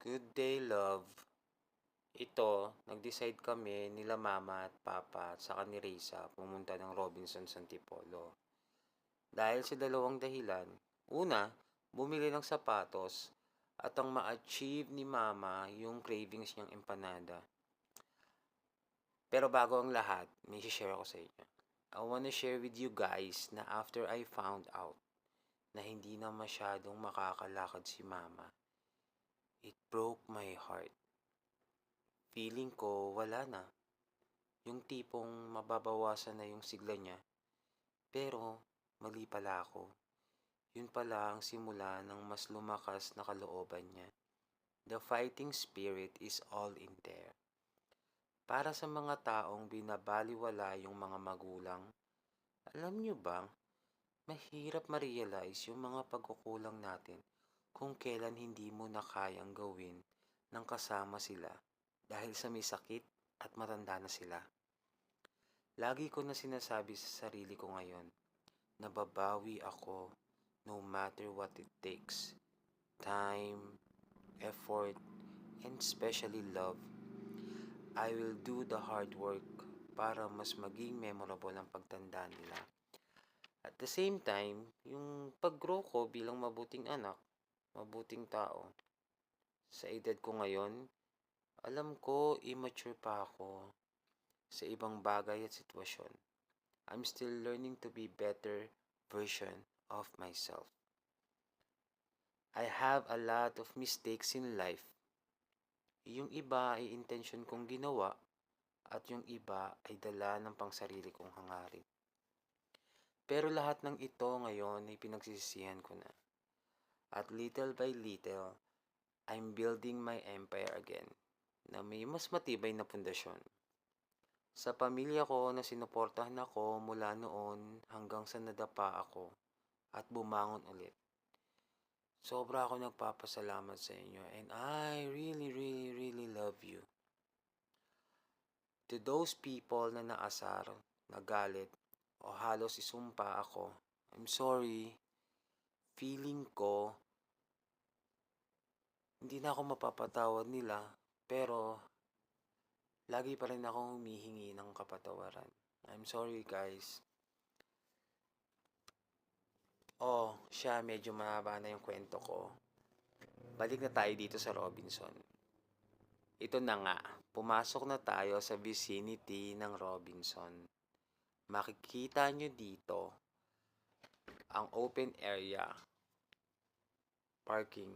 Good day, love. Ito, nag-decide kami nila mama at papa at saka ni Risa pumunta ng Robinsons Antipolo. Dahil sa dalawang dahilan. Una, bumili ng sapatos at ang ma-achieve ni mama yung cravings niyang empanada. Pero bago ang lahat, may share ako sa inyo. I wanna share with you guys na after I found out na hindi na masyadong makakalakad si mama, it broke my heart. Feeling ko wala na. Yung tipong mababawasan na yung sigla niya. Pero mali pala ako. Yun pala ang simula ng mas lumakas na kalooban niya. The fighting spirit is all in there. Para sa mga taong binabaliwala yung mga magulang, alam niyo ba, mahirap ma-realize yung mga pagkukulang natin kung kailan hindi mo na kayang gawin ng kasama sila dahil sa may sakit at matanda na sila. Lagi ko na sinasabi sa sarili ko ngayon, nababawi ako no matter what it takes. Time, effort, and especially love. I will do the hard work para mas maging memorable ang pagtanda nila. At the same time, yung pag-grow ko bilang mabuting anak, mabuting tao. Sa edad ko ngayon, alam ko immature pa ako sa ibang bagay at sitwasyon. I'm still learning to be better version of myself. I have a lot of mistakes in life. Yung iba ay intention kong ginawa at yung iba ay dala ng pangsarili kong hangarin. Pero lahat ng ito ngayon ay pinagsisisihan ko na. At little by little, I'm building my empire again na may mas matibay na pundasyon. Sa pamilya ko na sinuportahan ako mula noon hanggang sa nadapa ako at bumangon ulit. Sobra ako nagpapasalamat sa inyo and I really, really, really love you. To those people na naasar, nagalit, o halos isumpa ako, I'm sorry. Feeling ko, hindi na ako mapapatawad nila, pero lagi pa rin akong humihingi ng kapatawaran. I'm sorry guys. Siya medyo mahaba na yung kwento ko. Balik na tayo dito sa Robinson. Ito na nga, pumasok na tayo sa vicinity ng Robinson. Makikita nyo dito ang open area, parking.